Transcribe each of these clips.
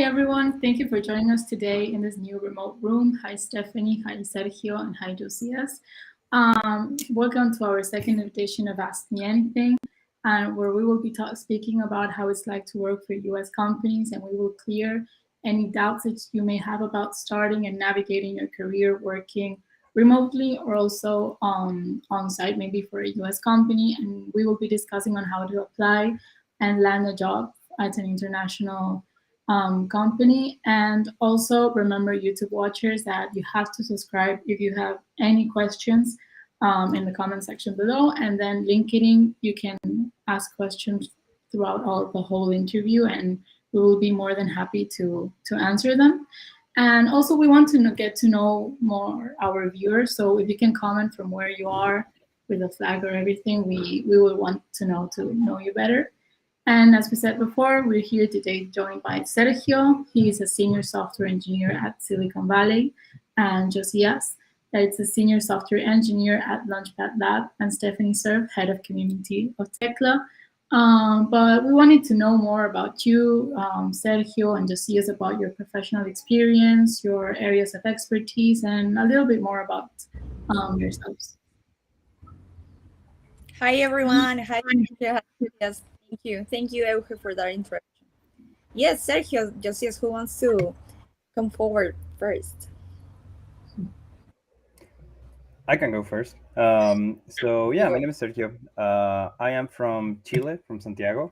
everyone. Thank you for joining us today in this new remote room. Hi, Stephanie. Hi, Sergio. And hi, Josias. Welcome to our second edition of Ask Me Anything, and where we will be speaking about how it's like to work for US companies, and we will clear any doubts that you may have about starting and navigating your career working remotely or also on site, maybe for a US company. And we will be discussing on how to apply and land a job at an international company. And also remember, YouTube watchers, that you have to subscribe if you have any questions in the comment section below. And then LinkedIn, you can ask questions throughout the whole interview, and we will be more than happy to answer them. And also, we want to get to know more our viewers. So if you can comment from where you are with a flag or everything, we will want to know you better. And as we said before, we're here today joined by Sergio. He is a senior software engineer at Silicon Valley, and Josias, that's a senior software engineer at LaunchPad Lab, and Stephanie Serve, head of community of Tekla. But we wanted to know more about you, Sergio, and Josias, about your professional experience, your areas of expertise, and a little bit more about yourselves. Hi, everyone. Hi, Sergio. Yes, thank you. Thank you, Euge, for that introduction. Yes, Sergio, Josias, who wants to come forward first? I can go first. So yeah, my name is Sergio. I am from Chile, from Santiago,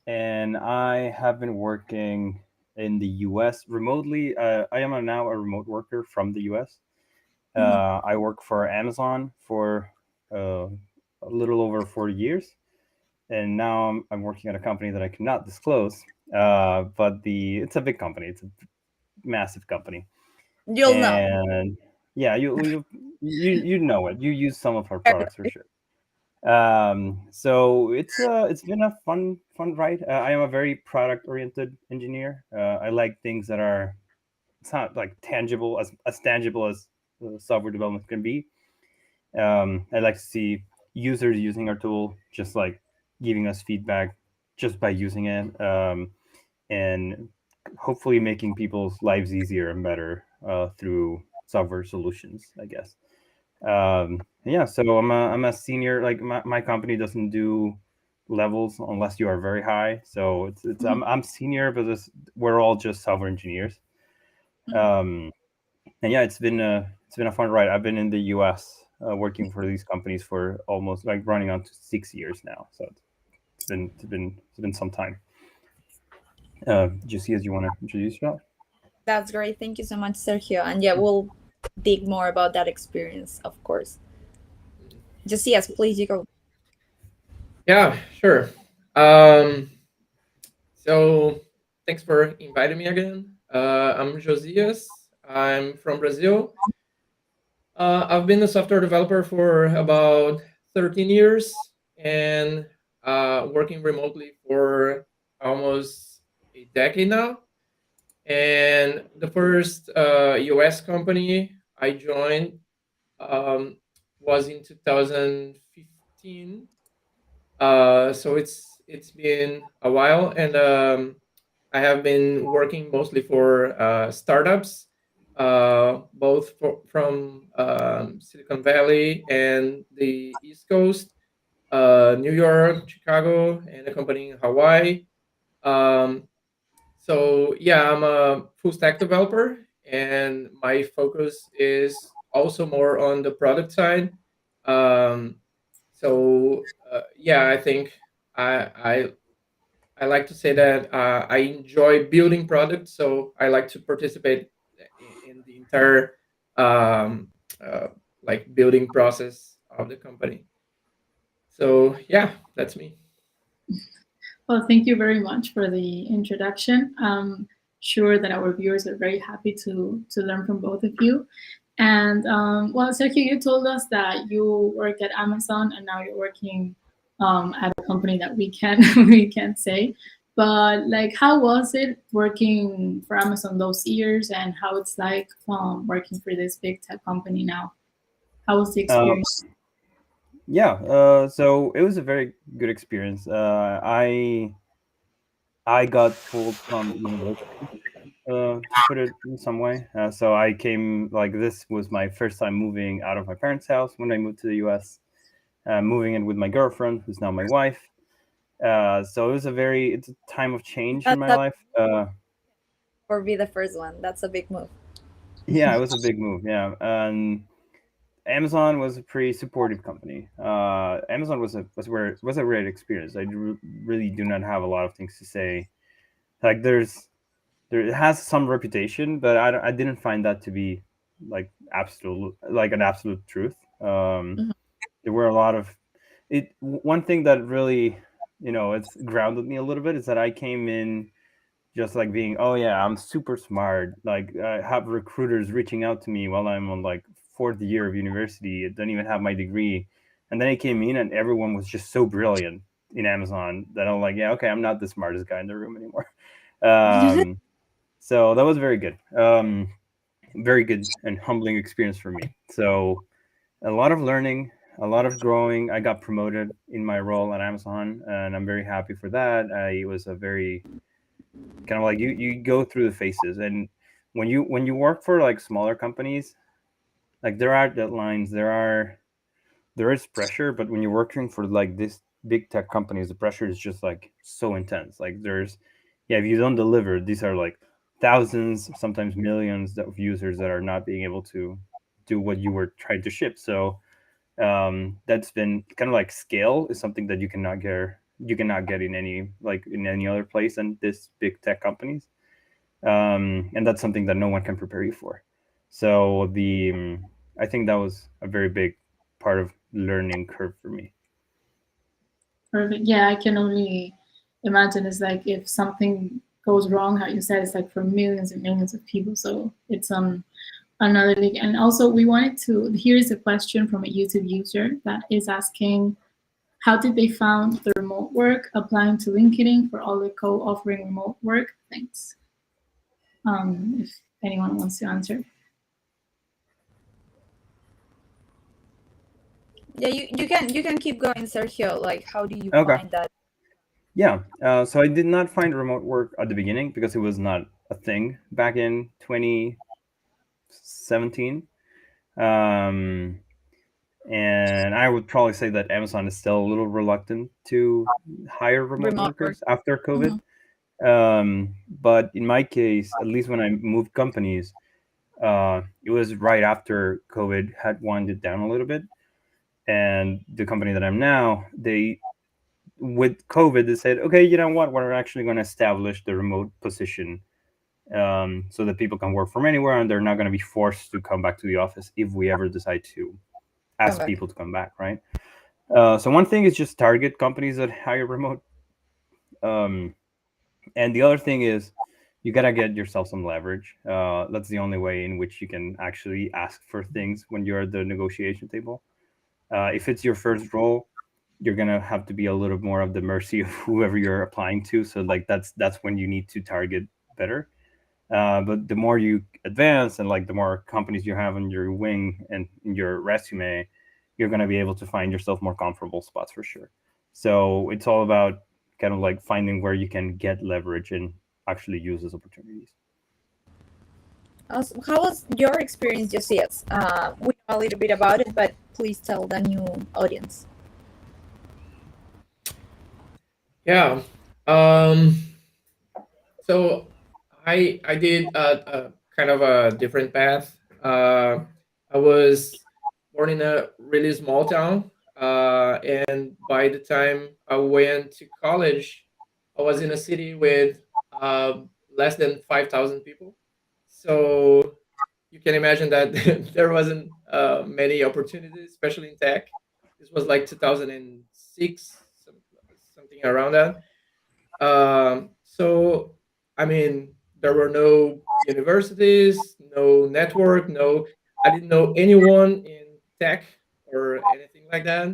and I have been working in the U.S. remotely. I am now a remote worker from the U.S. I work for Amazon for a little over 4 years, and now I'm working at a company that I cannot disclose. But it's a big company. It's a massive company, You'll know. and yeah, you know it. You use some of our products for sure. So it's been a fun ride. I am a very product oriented engineer. I like things that are, it's not like tangible, as tangible as software development can be. I like to see users using our tool, just like giving us feedback just by using it, and hopefully making people's lives easier and better through software solutions, I guess. Yeah, so I'm a senior. Like my company doesn't do levels unless you are very high. So it's I'm senior, but we're all just software engineers. And yeah, it's been a fun ride. I've been in the U.S. Working for these companies for almost like running on to 6 years now. So it's been some time. Josias, you want to introduce yourself? That's great. Thank you so much, Sergio. And yeah, we'll dig more about that experience, of course. Josias, please, you go. Yeah, sure. Um, so thanks for inviting me again. I'm Josias. I'm from Brazil. I've been a software developer for about 13 years and working remotely for almost a decade now. And the first US company I joined um, was in 2015. So it's been a while, and I have been working mostly for startups, from Silicon Valley and the East Coast, New York, Chicago, and a company in Hawaii. Um, so yeah, I'm a full stack developer, and my focus is also more on the product side. Um, yeah, I think I I I like to say that I enjoy building products, so I like to participate in the entire um, uh, like building process of the company. So yeah, that's me. Well, thank you very much for the introduction. I'm sure that our viewers are very happy to learn from both of you. And well, Sergio, you told us that you work at Amazon and now you're working at a company that we can we can't say. But like, how was it working for Amazon those years, and how it's like working for this big tech company now? How was the Uh, experience? yeah, so it was a very good experience. I I got pulled from university, to put it in some way. So I came, like, this was my first time moving out of my parents' house when I moved to the US, moving in with my girlfriend, who's now my wife. So it's a time of change in my That life. or be the first one. That's a big move. Yeah, it was a big move. Yeah, and Amazon was a pretty supportive company. Amazon was a great experience. Really do not have a lot of things to say. Like, it has some reputation, but I didn't find that to be like an absolute truth. Mhm. There were a lot of one thing that really, it's grounded me a little bit, is that I came in just like being, oh yeah, I'm super smart. Like, I have recruiters reaching out to me while I'm on like fourth year of university. I don't even have my degree. And then I came in and everyone was just so brilliant in Amazon that I'm like, yeah, okay, I'm not the smartest guy in the room anymore. So that was very good. Very good and humbling experience for me. So a lot of learning, a lot of growing. I got promoted in my role at Amazon, and I'm very happy for that. I was a very kind of like, you go through the phases, and when you work for like smaller companies, like, there are deadlines, there is pressure, but when you're working for like this big tech companies, the pressure is just like so intense. Like, yeah, if you don't deliver, these are like thousands, sometimes millions of users that are not being able to do what you were trying to ship. So that's been kind of like, scale is something that you cannot get in any other place than this big tech companies. And that's something that no one can prepare you for. So I think that was a very big part of learning curve for me. Perfect. Yeah, I can only imagine. It's like if something goes wrong, how you said, it's like for millions and millions of people. So it's another league. And also, we wanted to. Here's a question from a YouTube user that is asking, how did they found the remote work, applying to LinkedIn for all the co-offering remote work? Thanks. If anyone wants to answer. Yeah, you can keep going, Sergio. Like, how do you Okay. find that? Yeah. So I did not find remote work at the beginning because it was not a thing back in 2017. Um, and I would probably say that Amazon is still a little reluctant to hire remote Remote work. workers after COVID. Mhm. But in my case, at least when I moved companies, it was right after COVID had winded down a little bit. And the company that I'm now, with COVID, they said, okay, you know what? We're actually going to establish the remote position, so that people can work from anywhere and they're not going to be forced to come back to the office if we ever decide to Come ask back. people to come back, right? So one thing is just target companies that hire remote. Um, and the other thing is you got to get yourself some leverage. That's the only way in which you can actually ask for things when you're at the negotiation table. If it's your first role, you're gonna have to be a little more of the mercy of whoever you're applying to. So like that's when you need to target better. But the more you advance and like the more companies you have on your wing and in your resume, you're gonna be able to find yourself more comfortable spots for sure. So it's all about kind of like finding where you can get leverage and actually use those opportunities. Also, how was your experience, Josias? We know a little bit about it, but please tell the new audience. Yeah. Um, so I did a kind of a different path. I was born in a really small town, and by the time I went to college, I was in a city with less than 5,000 people. So you can imagine that there wasn't many opportunities, especially in tech. This was like 2006, something around that. So, I mean, there were no universities, no network, no, I didn't know anyone in tech or anything like that.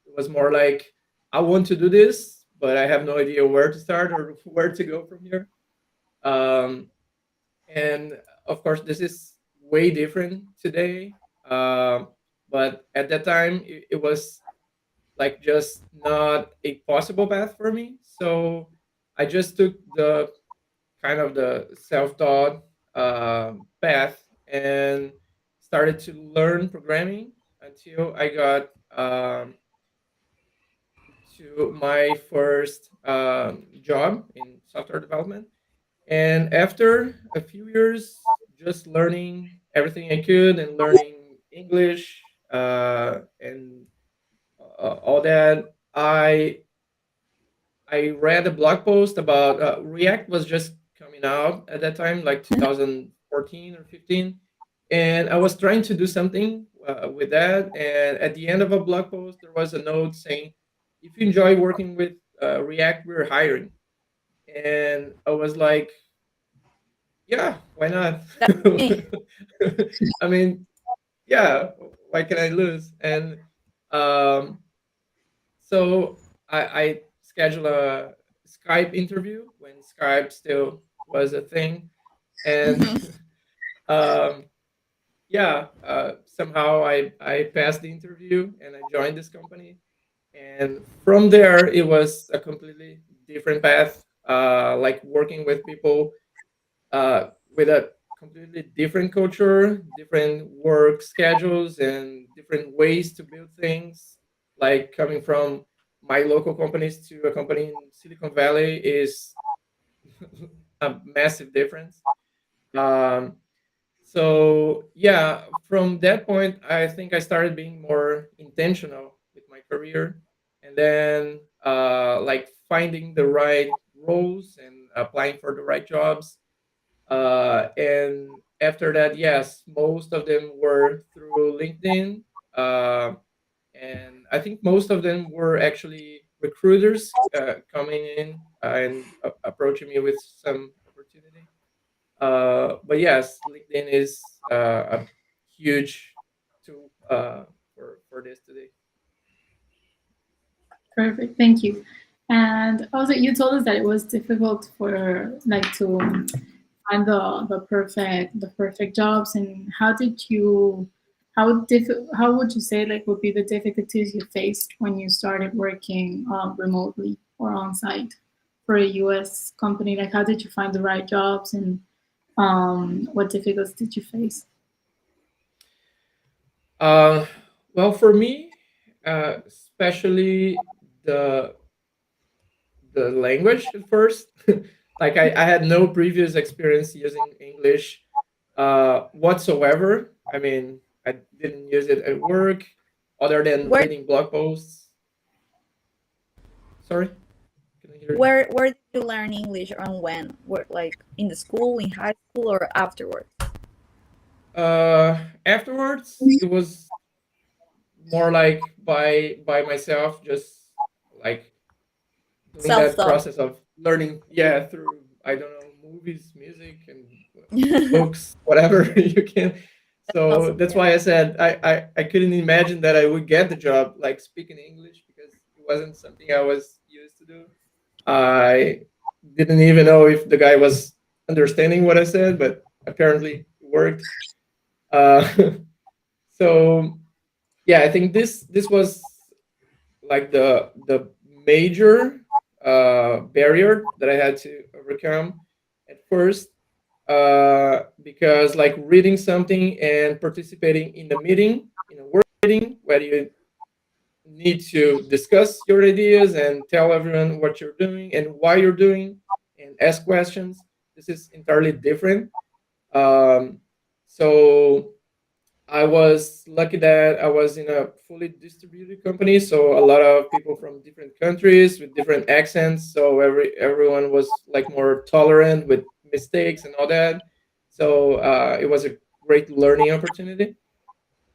It was more like, I want to do this, but I have no idea where to start or where to go from here. Um, and of course, this is way different today. But at that time, it was like just not a possible path for me. So I just took the kind of the self-taught path and started to learn programming until I got to my first job in software development. And after a few years, just learning everything I could and learning English and all that, I read a blog post about React was just coming out at that time, like 2014 or 15, and I was trying to do something with that. And at the end of a blog post, there was a note saying, "If you enjoy working with React, we're hiring." And I was like, "Yeah, why not?" That's me. I mean, yeah, why can I lose? And um, so I scheduled a Skype interview when Skype still was a thing, and Mhm. um, yeah, somehow I passed the interview and I joined this company, and from there it was a completely different path, like working with people with a completely different culture, different work schedules, and different ways to build things. Like coming from my local companies to a company in Silicon Valley is a massive difference. Um, so yeah, from that point, I think I started being more intentional with my career, and then like finding the right roles and applying for the right jobs, and after that, yes, most of them were through LinkedIn. Uh, and I think most of them were actually recruiters coming in and approaching me with some opportunity. But yes, LinkedIn is a huge tool for this today. Perfect, thank you. And also, you told us that it was difficult for like to find the perfect jobs. And how would you say like would be the difficulties you faced when you started working remotely or on site for a U.S. company? Like, how did you find the right jobs, and what difficulties did you face? Uh, well, for me, especially the the language at first. Like I had no previous experience using English whatsoever. I mean, I didn't use it at work other than Where reading blog posts. Sorry, can I hear? where did you learn English and when? Where, like in the school, in high school, or afterwards? Afterwards, it was more like by myself, just like doing that Self-taught. process of learning, yeah, through, I don't know, movies, music, and books, whatever you can. That's So awesome. that's why I said I couldn't imagine that I would get the job like speaking English, because it wasn't something I was used to do. I didn't even know if the guy was understanding what I said, but apparently it worked. uh, so yeah, I think this was like the major barrier that I had to overcome at first, because like reading something and participating in a meeting, in a work meeting, where you need to discuss your ideas and tell everyone what you're doing and why you're doing and ask questions. This is entirely different. Um, so I was lucky that I was in a fully distributed company, so a lot of people from different countries with different accents. So everyone was like more tolerant with mistakes and all that. So it was a great learning opportunity.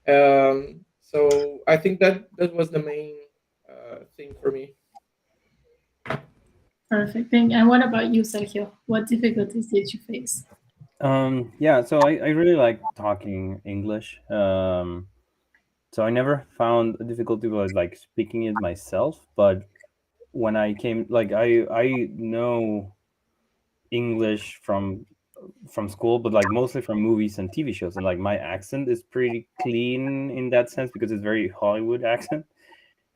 So I think that was the main thing for me. Perfect thing. And what about you, Sergio? What difficulties did you face? Yeah, so I really like talking English. So I never found a difficulty with like speaking it myself, but when I came, like I know English from school, but like mostly from movies and TV shows, and like my accent is pretty clean in that sense because it's very Hollywood accent.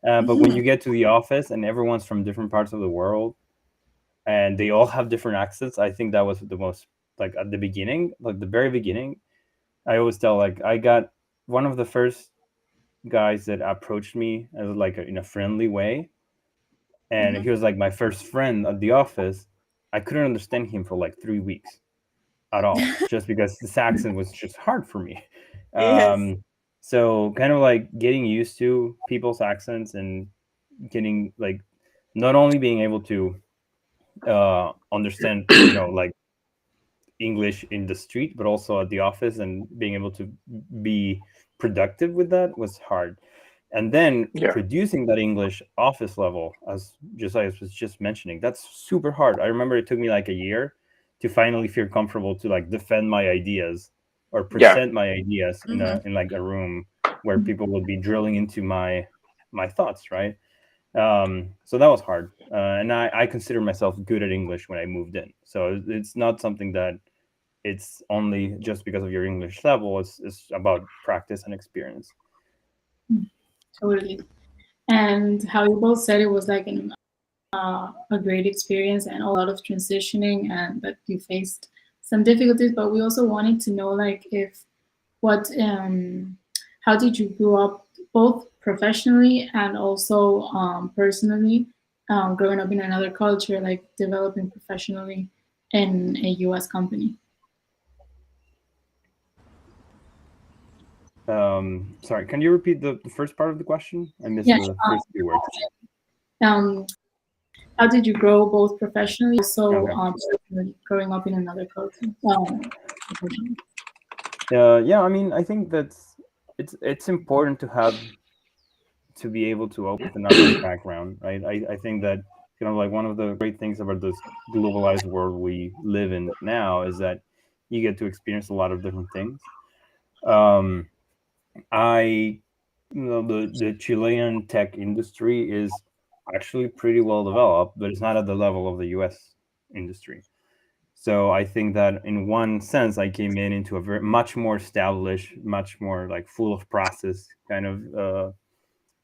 But when you get to the office and everyone's from different parts of the world, and they all have different accents. I think that was the most, like, at the beginning, like the very beginning. I always tell, like, I got one of the first guys that approached me as like in a friendly way, and he was like my first friend at the office. I couldn't understand him for like 3 weeks at all, just because this accent was just hard for me. Yes. So kind of like getting used to people's accents and getting like not only being able to understand, like English in the street, but also at the office, and being able to be productive with that was hard. And then Yeah. producing that English office level, as Josiah was just mentioning, that's super hard. I remember it took me like a year to finally feel comfortable to like defend my ideas or present my ideas in in like a room where people would be drilling into my thoughts, right? So that was hard, and I consider myself good at English when I moved in. So it's not something that it's only just because of your English level. It's about practice and experience. Totally. And how you both said it was like a great experience and a lot of transitioning, and that you faced some difficulties. But we also wanted to know, like, if what how did you grow up, both professionally and also personally, growing up in another culture, like developing professionally in a U.S. company? Sorry, can you repeat the first part of the question? I missed Yeah, the first few words. How did you grow both professionally, also Okay. personally, growing up in another culture? Professionally? Yeah, I mean, I think that's it's important to be able to open up your background, right? I think that like one of the great things about this globalized world we live in now is that you get to experience a lot of different things. Um, I the Chilean tech industry is actually pretty well developed, but it's not at the level of the U.S. industry. So I think that in one sense, I came in into a very much more established, much more like full of process kind of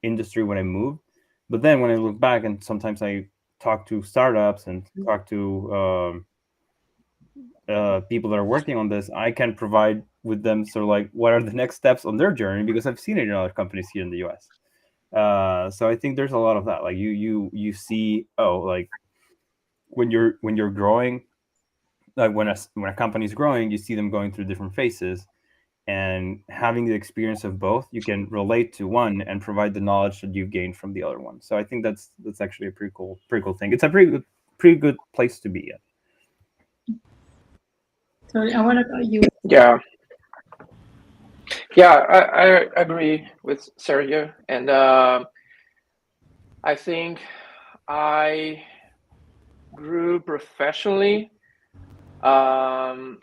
industry when I moved. But then when I look back, and sometimes I talk to startups and talk to people that are working on this, I can provide with them sort of like what are the next steps on their journey, because I've seen it in other companies here in the US. So I think there's a lot of that. Like you see, oh, like when you're growing, like when a company is growing, you see them going through different phases, and having the experience of both, you can relate to one and provide the knowledge that you've gained from the other one. So I think that's actually a pretty cool thing. It's a pretty good place to be at. Sorry, and what about you? Yeah. Yeah, I agree with Sergio, and I think I grew professionally. There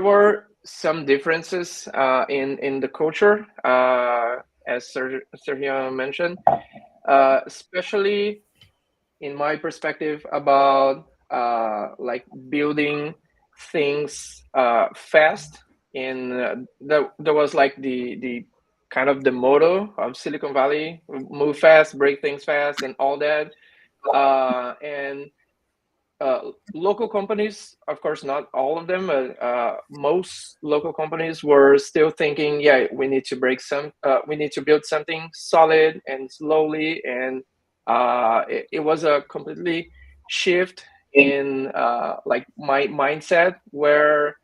were some differences in the culture, as Sergio mentioned, especially in my perspective about like building things fast. There was like the kind of the motto of Silicon Valley: move fast, break things fast, and all that. And local companies, of course, not all of them, most local companies were still thinking, yeah, we need to build something solid and slowly. And it was a completely shift in like my mindset, where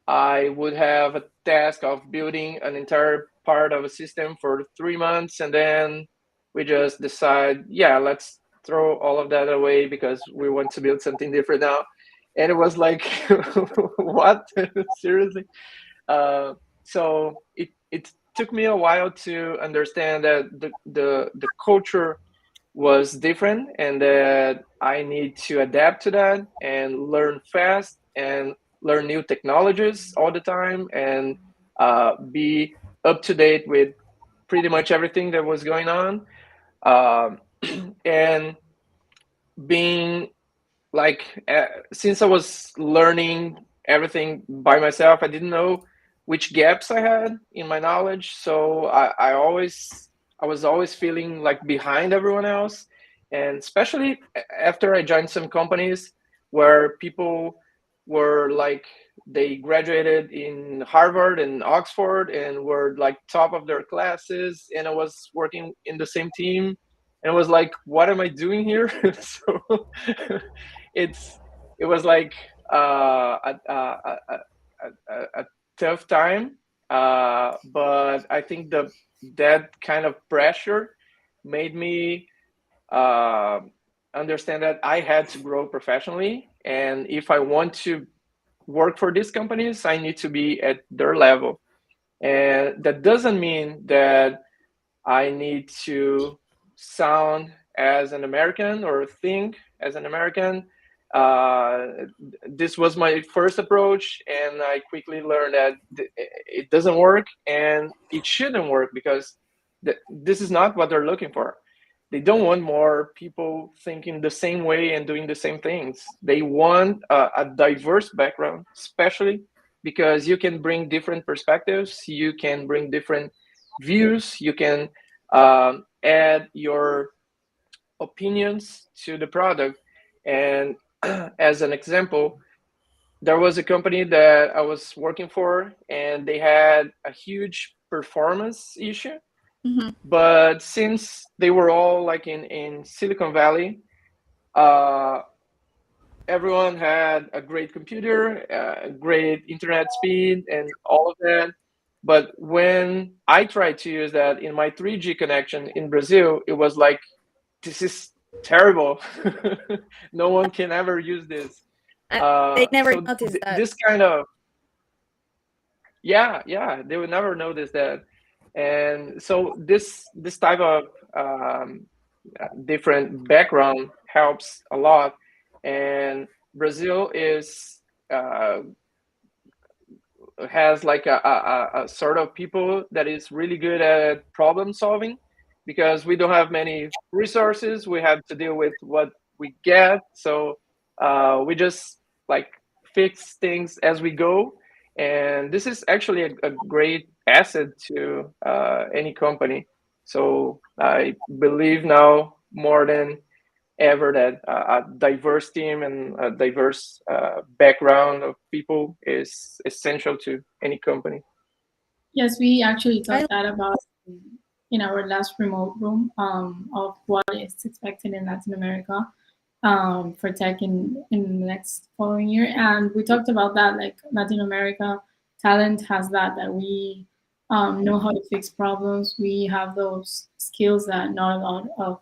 I would have a task of building an entire part of a system for 3 months, and then we just decide, yeah, let's throw all of that away because we want to build something different now. And it was like, what? Seriously? So it took me a while to understand that the culture was different, and that I need to adapt to that and learn fast and learn new technologies all the time, and be up to date with pretty much everything that was going on. And being like, since I was learning everything by myself, I didn't know which gaps I had in my knowledge. So I was always feeling like behind everyone else. and especially after I joined some companies where people were like, they graduated in Harvard and Oxford and were like top of their classes, and I was working in the same team, and I was like, what am I doing here? So it was like a tough time, but I think that kind of pressure made me understand that I had to grow professionally, and if I want to work for these companies, I need to be at their level. And that doesn't mean that I need to sound as an American or think as an American. This was my first approach, and I quickly learned that it doesn't work, and it shouldn't work, because this is not what they're looking for. They don't want more people thinking the same way and doing the same things. They want a diverse background, especially because you can bring different perspectives, you can bring different views, you can add your opinions to the product. And as an example, there was a company that I was working for, and they had a huge performance issue. Mm-hmm. But since they were all like in Silicon Valley, everyone had a great computer, great internet speed, and all of that. But when I tried to use that in my 3G connection in Brazil, it was like, this is terrible. No one can ever use this. They never So noticed that. this kind of, yeah, they would never notice that. And so this type of different background helps a lot. And Brazil is has like a sort of people that is really good at problem solving, because we don't have many resources. We have to deal with what we get. So we just like fix things as we go. And this is actually a great asset to any company. So I believe now more than ever that a diverse team and a diverse background of people is essential to any company. Yes, we actually talked that about in our last remote room of what is expected in Latin America for tech in the next following year. And we talked about that, like Latin America talent has that we know how to fix problems. We have those skills that not a lot of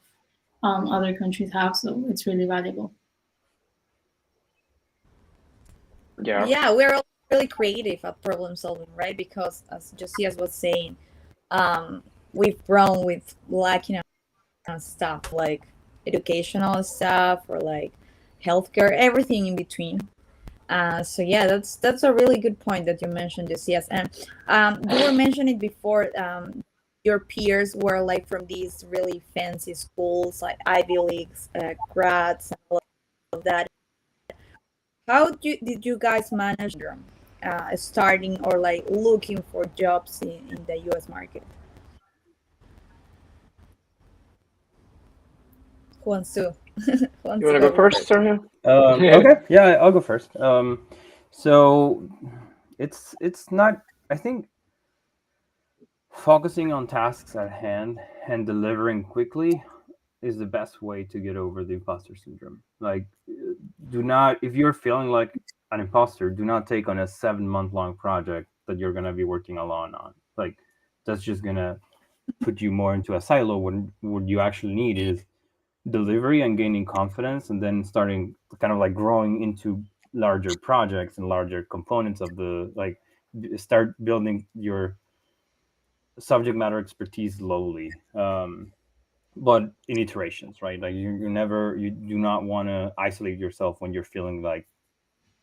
other countries have. So it's really valuable. Yeah, we're all really creative at problem solving, right? Because as Josias was saying, we've grown with lacking on stuff like educational stuff or like healthcare, everything in between. So yeah, that's a really good point that you mentioned, Josias. And you were mentioning before, your peers were like from these really fancy schools like Ivy Leagues, grads, and all of that. How did you guys manage starting or like looking for jobs in the US market? Who wants to? You want to go first, Sergio? Okay, yeah, I'll go first. So it's not. I think focusing on tasks at hand and delivering quickly is the best way to get over the imposter syndrome. Like, do not, if you're feeling like an imposter, do not take on a 7-month long project that you're gonna be working alone on. Like, that's just gonna put you more into a silo when what you actually need is delivery and gaining confidence, and then starting kind of like growing into larger projects and larger components of the like start building your subject matter expertise slowly, but in iterations, right? Like you do not want to isolate yourself when you're feeling like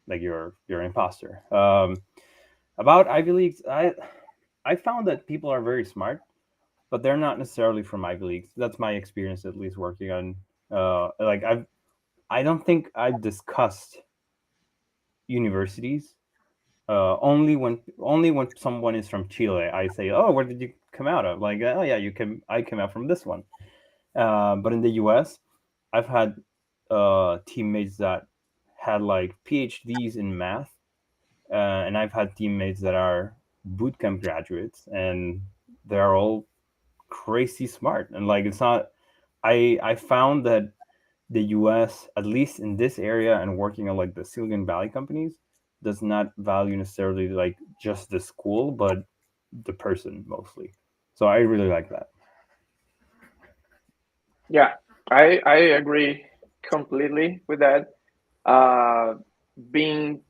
you're an imposter. About Ivy Leagues, I found that people are very smart, but they're not necessarily from Ivy Leagues. That's my experience, at least working on like I don't think I've discussed universities. Only when someone is from Chile, I say, "Oh, where did you come out of?" Like, "Oh yeah, I came out from this one." But in the U.S., I've had teammates that had like PhDs in math, and I've had teammates that are bootcamp graduates, and they're all crazy smart. And like, it's not. I found that the U.S., at least in this area, and working on like the Silicon Valley companies, does not value necessarily like just the school, but the person mostly. So I really like that. Yeah, I agree completely with that. Being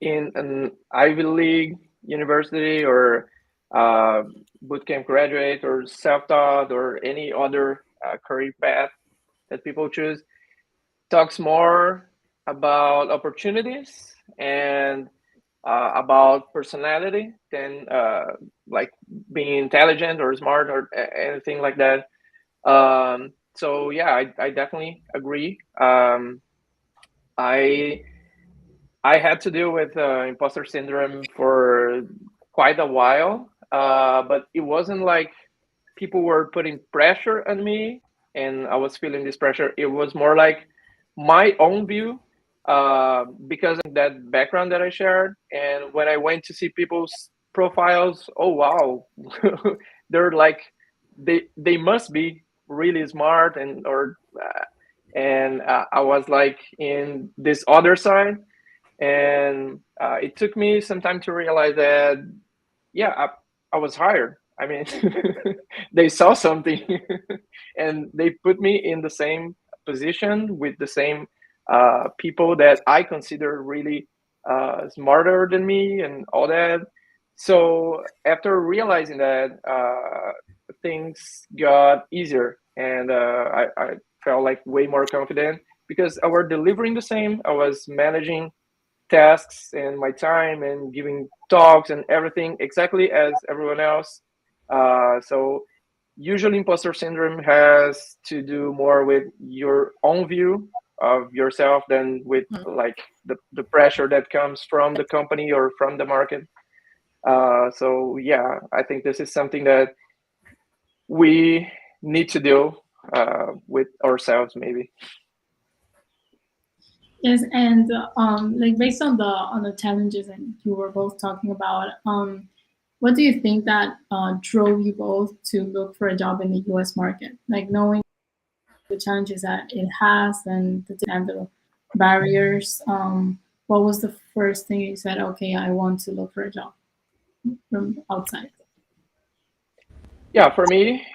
in an Ivy League university or bootcamp graduate or self-taught or any other career path that people choose talks more about opportunities and about personality than like being intelligent or smart or anything like that. So yeah, I definitely agree. I had to deal with imposter syndrome for quite a while, but it wasn't like people were putting pressure on me and I was feeling this pressure. It was more like my own view because of that background that I shared. And when I went to see people's profiles, oh wow, they're like they must be really smart and I was like in this other side, and it took me some time to realize that yeah, I was hired. I mean, they saw something and they put me in the same position with the same people that I consider really smarter than me and all that. So after realizing that, things got easier, and I felt like way more confident because I was delivering the same. I was managing tasks and my time and giving talks and everything exactly as everyone else. So usually imposter syndrome has to do more with your own view of yourself than with like the pressure that comes from the company or from the market. So yeah, I think this is something that we need to deal with ourselves maybe. Yes, and like based on the challenges that you were both talking about, what do you think that drove you both to look for a job in the U.S. market? Like knowing the challenges that it has and the barriers. What was the first thing you said? Okay, I want to look for a job from outside. Yeah, for me,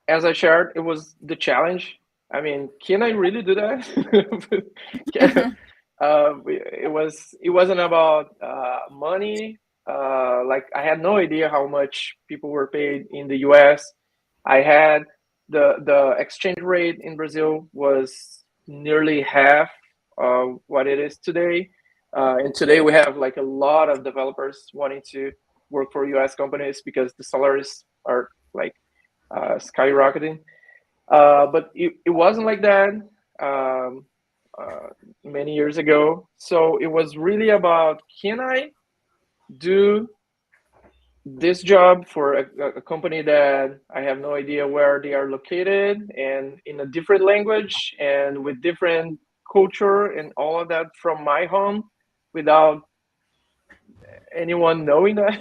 as I shared, it was the challenge. I mean, can I really do that? It wasn't about money. Like I had no idea how much people were paid in the U.S. I had the exchange rate in Brazil was nearly half of what it is today, and today we have like a lot of developers wanting to work for U.S. companies because the salaries are like skyrocketing. But it wasn't like that um, many years ago. So it was really about, can I do this job for a company that I have no idea where they are located and in a different language and with different culture and all of that from my home without anyone knowing that?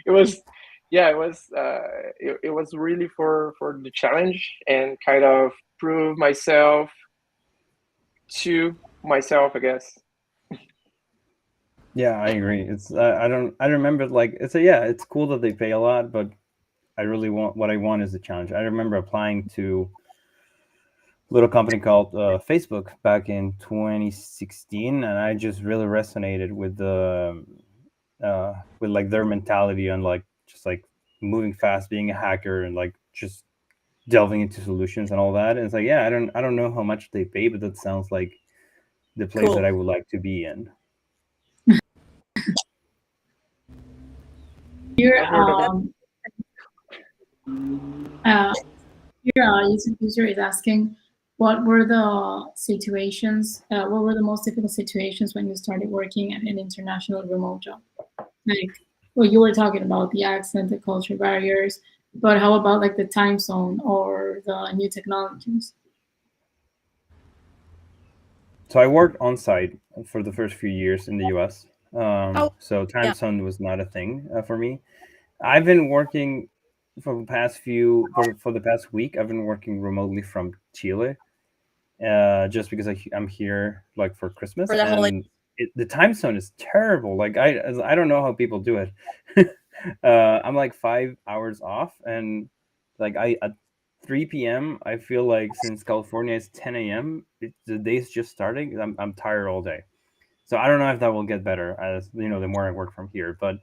It was, yeah, it was really for the challenge and kind of prove myself to myself, I guess. Yeah, I agree. It's I remember like it's cool that they pay a lot, but I really want what I want is a challenge. I remember applying to a little company called Facebook back in 2016, and I just really resonated with like their mentality on like just like moving fast, being a hacker, and like just delving into solutions and all that. And it's like, yeah, I don't know how much they pay, but that sounds like the place Cool. that I would like to be in. Here, I've heard of here, YouTube user is asking, what were the situations? What were the most difficult situations when you started working at an international remote job? Like, well, you were talking about the accent, the culture barriers, But how about like the time zone or the new technologies? So I worked on site for the first few years in the US. So time zone was not a thing for me. I've been working for the past week. I've been working remotely from Chile, just because I'm here like for Christmas, For the holiday. and the time zone is terrible. Like I don't know how people do it. I'm like 5 hours off, and like at 3 p.m. I feel like since California is 10 a.m. The day's just starting. I'm tired all day. So I don't know if that will get better as the more I work from here, but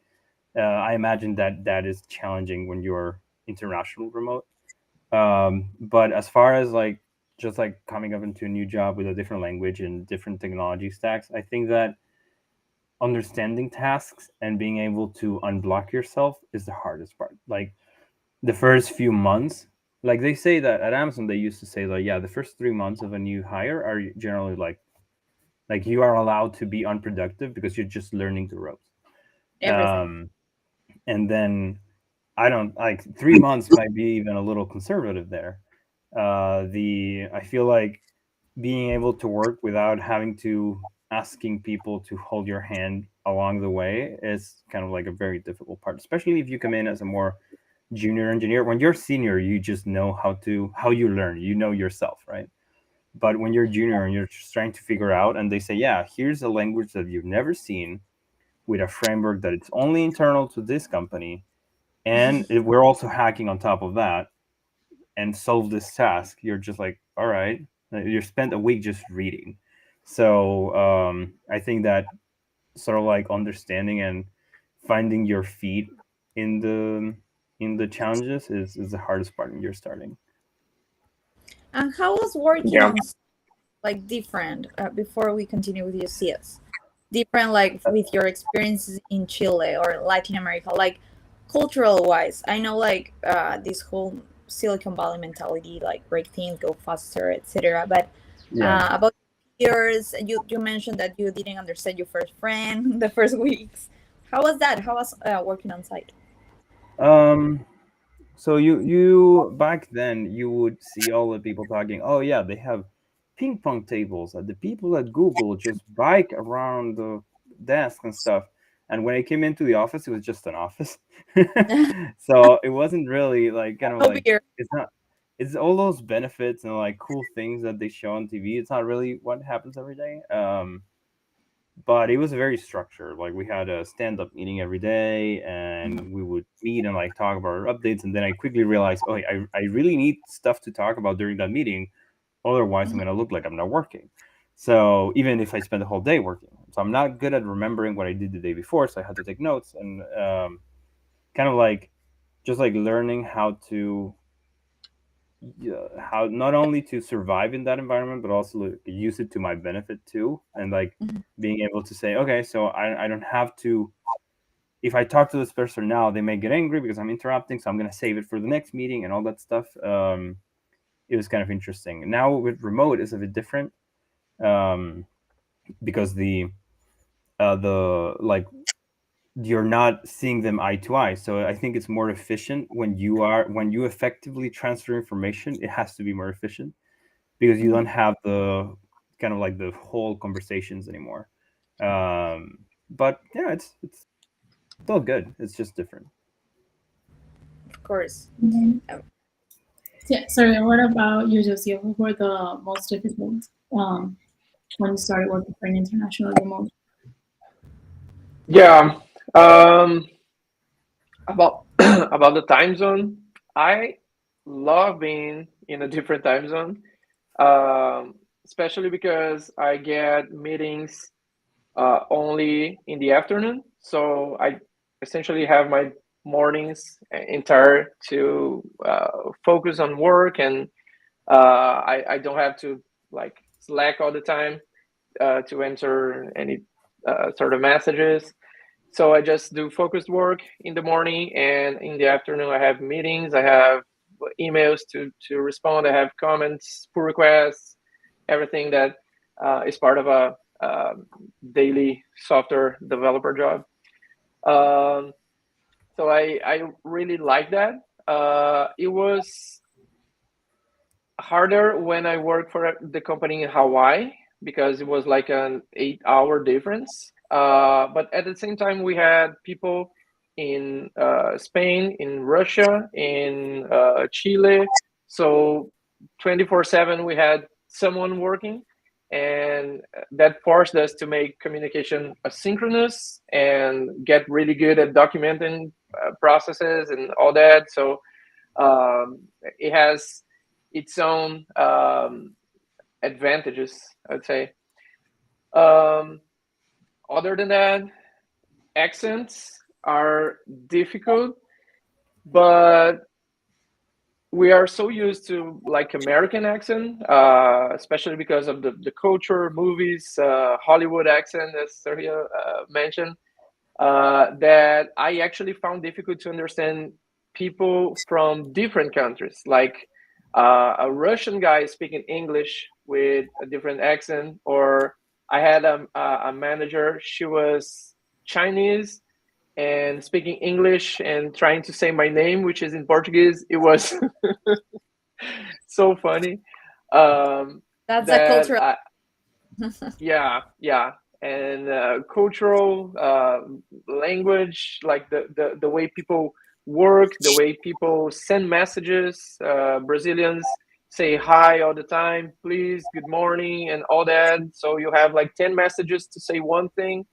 I imagine that is challenging when you're international remote. But as far as like just like coming up into a new job with a different language and different technology stacks, I think that understanding tasks and being able to unblock yourself is the hardest part. Like the first few months, like they say that at Amazon, they used to say like, yeah, the first 3 months of a new hire are generally like you are allowed to be unproductive because you're just learning the ropes. Everything. And then I don't like 3 months might be even a little conservative there. I feel like being able to work without having to asking people to hold your hand along the way is kind of like a very difficult part, especially if you come in as a more junior engineer. When you're senior, you just know how you learn, you know yourself, right? But when you're junior and you're just trying to figure out, and they say, yeah, here's a language that you've never seen with a framework that it's only internal to this company, and we're also hacking on top of that, and solve this task, you're just like, all right, you spent a week just reading. So I think that sort of like understanding and finding your feet in the challenges is the hardest part when you're starting. And how was working Yeah. on like different before we continue with Josias? Different like with your experiences in Chile or Latin America, like cultural wise. I know like this whole Silicon Valley mentality, like break things, go faster, etc. But Yeah. about years, you mentioned that you didn't understand your first friend the first weeks. How was that? How was working on site? So you back then you would see all the people talking, oh yeah, they have ping pong tables, and the people at Google just bike around the desk and stuff. And when I came into the office, it was just an office. So it wasn't really like kind of So like weird. it's all those benefits and like cool things that they show on TV. It's not really what happens every day. But it was very structured. Like we had a stand-up meeting every day, and we would meet and like talk about our updates. And then I quickly realized, oh, I really need stuff to talk about during that meeting, otherwise I'm gonna look like I'm not working. So even if I spend the whole day working, so I'm not good at remembering what I did the day before. So I had to take notes and kind of like just like learning how not only to survive in that environment, but also like, use it to my benefit too, and like being able to say, okay, so I don't have to, if I talk to this person now, they may get angry because I'm interrupting, so I'm going to save it for the next meeting and all that stuff. It was kind of interesting. Now with remote is a bit different, because the like you're not seeing them eye to eye. So I think it's more efficient when you effectively transfer information. It has to be more efficient because you don't have the kind of like the whole conversations anymore. But yeah, it's still good. It's just different. Of course. Yeah, sorry, what about you, Josie? What were the most difficult when you started working for an international remote? Yeah. About about the time zone, I love being in a different time zone, especially because I get meetings only in the afternoon. So I essentially have my mornings entire to focus on work, and I don't have to like slack all the time to answer any sort of messages. So I just do focused work in the morning, and in the afternoon I have meetings, I have emails to respond, I have comments, pull requests, everything that is part of a daily software developer job. So I really like that. it was harder when I worked for the company in Hawaii because it was like an 8-hour difference. But at the same time, we had people in Spain, in Russia, in Chile. So 24/7, we had someone working, and that forced us to make communication asynchronous and get really good at documenting processes and all that. So it has its own advantages, I'd say. Other than that, accents are difficult, but we are so used to like American accent, especially because of the culture, movies, Hollywood accent, as Sergio mentioned, that I actually found difficult to understand people from different countries. Like a Russian guy speaking English with a different accent, or I had a manager, she was Chinese and speaking English and trying to say my name, which is in Portuguese. It was so funny. That's a cultural. Yeah. And cultural language, like the way people work, the way people send messages. Brazilians say hi all the time, please, good morning, and all that. So you have like 10 messages to say one thing,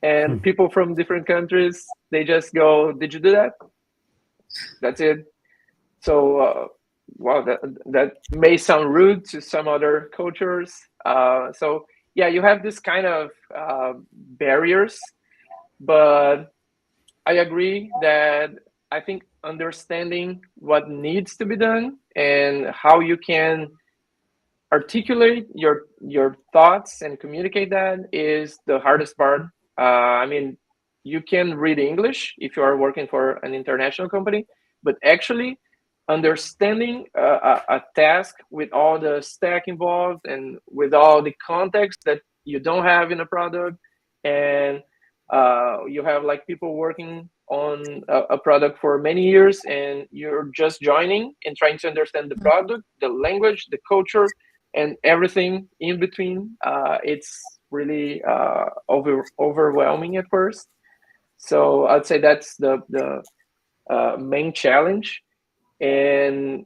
and people from different countries, they just go, did you do that? That's it. So wow, that may sound rude to some other cultures. So yeah, you have this kind of barriers, but I agree that I think understanding what needs to be done and how you can articulate your thoughts and communicate that is the hardest part. I mean, you can read English if you are working for an international company, but actually understanding a task with all the stack involved and with all the context that you don't have in a product, and you have like people working on a product for many years and you're just joining and trying to understand the product, the language, the culture, and everything in between. It's really overwhelming at first. So I'd say that's the main challenge. And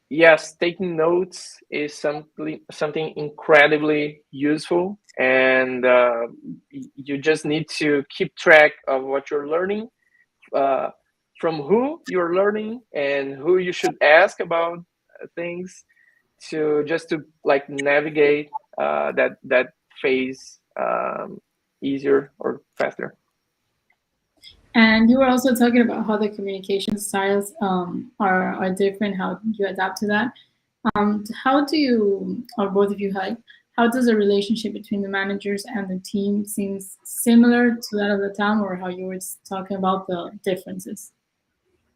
yes, taking notes is something incredibly useful, and you just need to keep track of what you're learning, from who you're learning, and who you should ask about things, to like navigate that phase easier or faster. And you were also talking about how the communication styles are different, how you adapt to that. How do you, or both of you, how does the relationship between the managers and the team seems similar to that of the LATAM, or how you were talking about the differences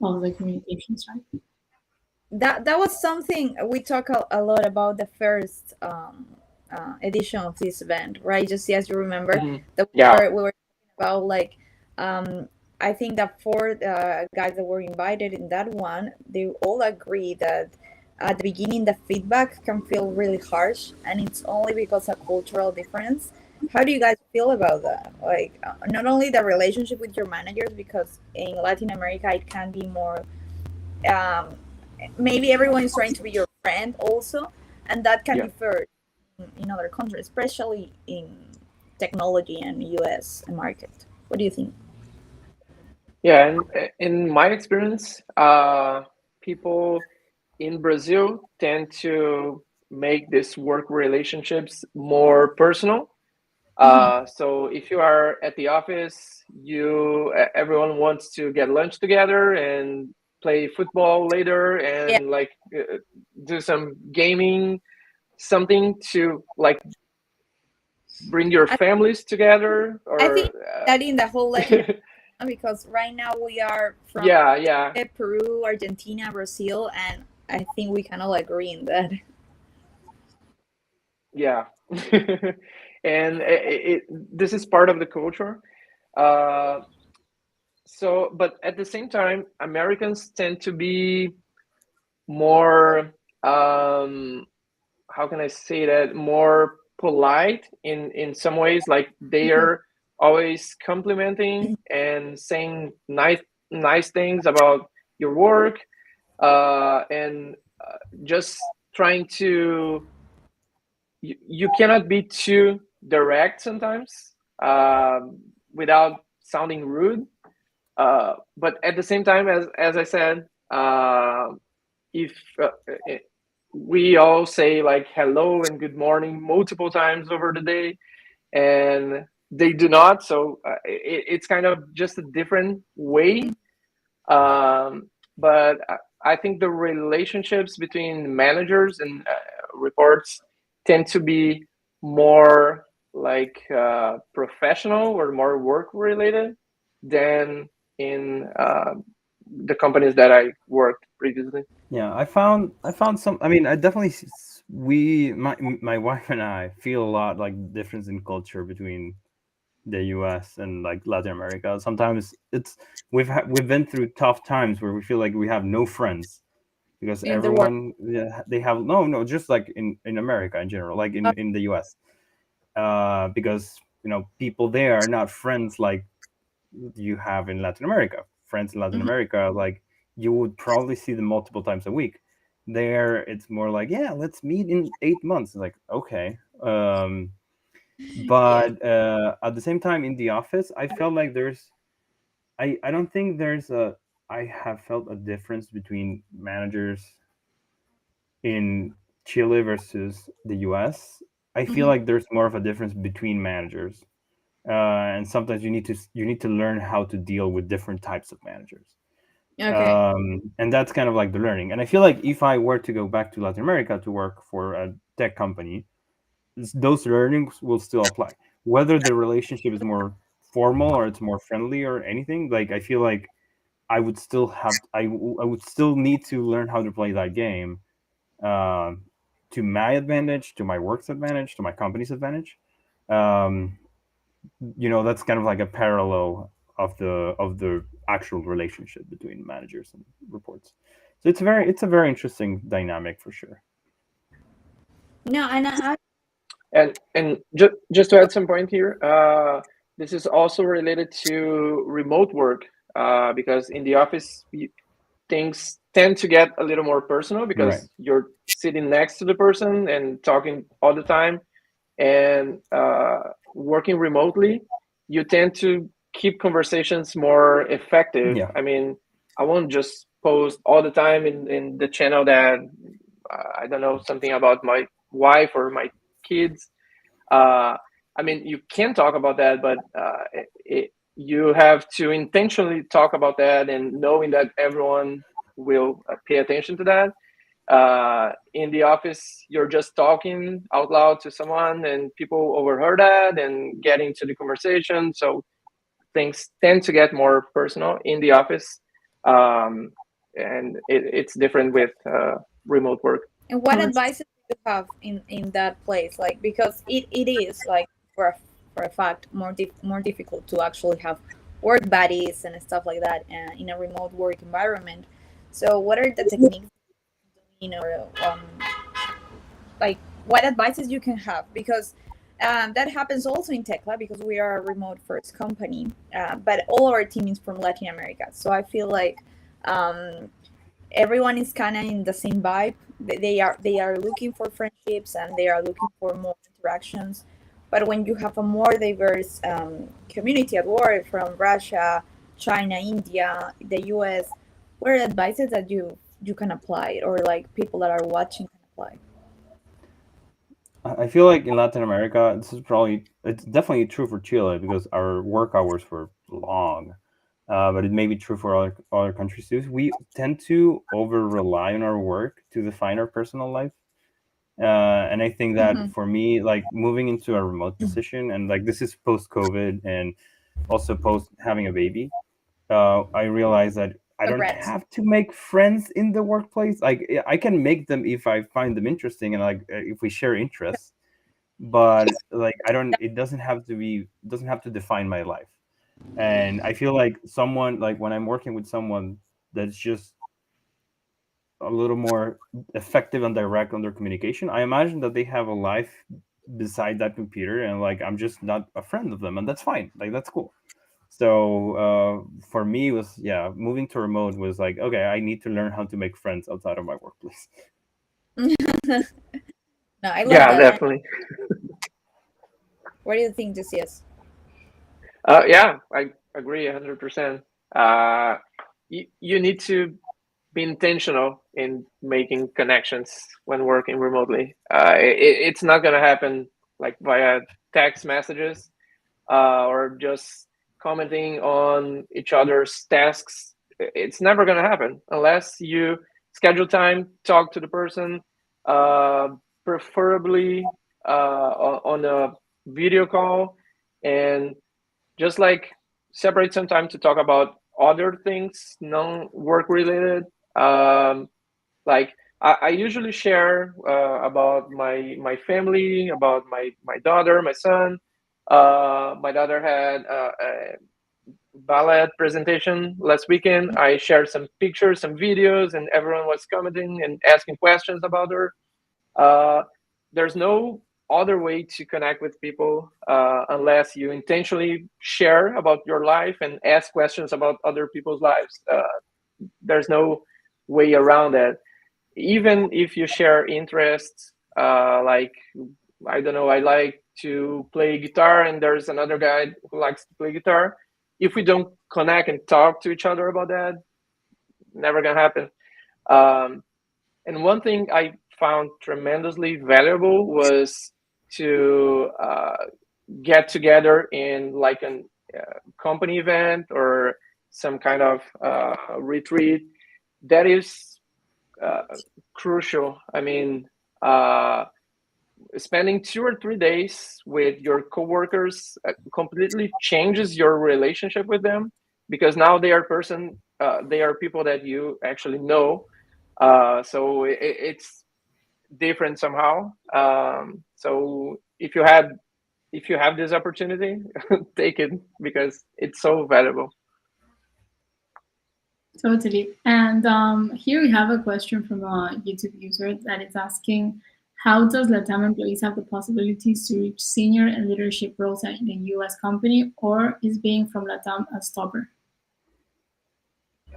of the communication style? That was something we talk a lot about the first edition of this event, right? Just as you remember, that we were talking about like I think that 4 guys that were invited in that one, they all agree that at the beginning the feedback can feel really harsh, and it's only because of cultural difference. How do you guys feel about that? Like not only the relationship with your managers, because in Latin America it can be more maybe everyone is trying to be your friend also, and that can differ in other countries, especially in technology and US market. What do you think? Yeah, and in my experience, people in Brazil tend to make these work relationships more personal. So if you are at the office, everyone wants to get lunch together and play football later, and like do some gaming, something to like bring your families together. Or I think that in the whole because right now we are from Peru, Argentina, Brazil, and I think we can all agree in that. Yeah. And this is part of the culture. So, but at the same time, Americans tend to be more, how can I say that, more polite in some ways. Like they are always complimenting and saying nice things about your work, and just trying to. You cannot be too direct sometimes, without sounding rude. But at the same time, as I said, if we all say like hello and good morning multiple times over the day, and they do not, so it's kind of just a different way. But I think the relationships between managers and reports tend to be more like professional or more work related than in the companies that I worked previously. Yeah, I found some. I mean, I definitely my wife and I feel a lot like difference in culture between the U.S. and like Latin America. Sometimes we've been through tough times where we feel like we have no friends because In the work. everyone, yeah, they have no, just like in America in general, like in the U.S. Because people there are not friends like you have in Latin America. Friends in Latin America, like you would probably see them multiple times a week. There, it's more like, yeah, let's meet in 8 months. It's like, okay. But at the same time, in the office, I felt like I don't think I have felt a difference between managers in Chile versus the US. I feel like there's more of a difference between managers. And sometimes you need to learn how to deal with different types of managers. Okay. And that's kind of like the learning. And I feel like if I were to go back to Latin America to work for a tech company, those learnings will still apply. Whether the relationship is more formal or it's more friendly or anything, like I feel like I would still need to learn how to play that game, um, to my advantage, to my work's advantage, to my company's advantage. Um, that's kind of like a parallel of the actual relationship between managers and reports. So it's a very interesting dynamic for sure. No, and And just to add some point here, this is also related to remote work, because in the office things tend to get a little more personal Right. because you're sitting next to the person and talking all the time. And working remotely, you tend to keep conversations more effective. Yeah. I mean, I won't just post all the time in the channel that I don't know, something about my wife or my kids. I mean, you can talk about that, but you have to intentionally talk about that and knowing that everyone will pay attention to that. In the office, you're just talking out loud to someone and people overheard that and get into the conversation. So things tend to get more personal in the office. And it's different with remote work. And what advice do you have in that place? Like, because it is like for a fact more difficult to actually have work buddies and stuff like that in a remote work environment. So, what are the techniques, or like what advices you can have? Because that happens also in Tecla because we are a remote first company, but all our team is from Latin America. So I feel like everyone is kind of in the same vibe. They are looking for friendships and they are looking for more interactions. But when you have a more diverse community at work from Russia, China, India, the US, what are advices that you can apply, or like people that are watching can apply? I feel like in Latin America, it's definitely true for Chile because our work hours were long. But it may be true for other countries too. We tend to over rely on our work to define our personal life. And I think that for me, like moving into a remote position, and like this is post COVID and also post having a baby, I realized that I don't Congrats. have to make friends in the workplace. Like I can make them if I find them interesting and like if we share interests. But like I don't. It doesn't have to define my life. And I feel like someone, like when I'm working with someone that's just a little more effective and direct on their communication, I imagine that they have a life beside that computer, and like I'm just not a friend of them, and that's fine. Like that's cool. So for me, was moving to remote was like, okay, I need to learn how to make friends outside of my workplace. No, I love Yeah, that. definitely. What do you think, Josias? Yeah, I agree 100%. You need to be intentional in making connections when working remotely. It's not going to happen like via text messages or just commenting on each other's tasks. It's never going to happen unless you schedule time, talk to the person, preferably on a video call, and just like separate some time to talk about other things, non-work related. Like I usually share about my family, about my daughter, my son. My daughter had a ballet presentation last weekend. I shared some pictures, some videos, and everyone was commenting and asking questions about her. There's no other way to connect with people unless you intentionally share about your life and ask questions about other people's lives. There's no way around that. Even if you share interests, like, I don't know, I like to play guitar and there's another guy who likes to play guitar. If we don't connect and talk to each other about that, never gonna happen. And one thing I found tremendously valuable was to get together in like a company event or some kind of retreat. That is crucial. I mean, spending 2 or 3 days with your coworkers completely changes your relationship with them, because now they are people that you actually know. So it's different somehow. So if you have this opportunity, take it, because it's so valuable. Totally. And here we have a question from a YouTube user that is asking, how does LATAM employees have the possibilities to reach senior and leadership roles at the US company, or is being from LATAM a stopper?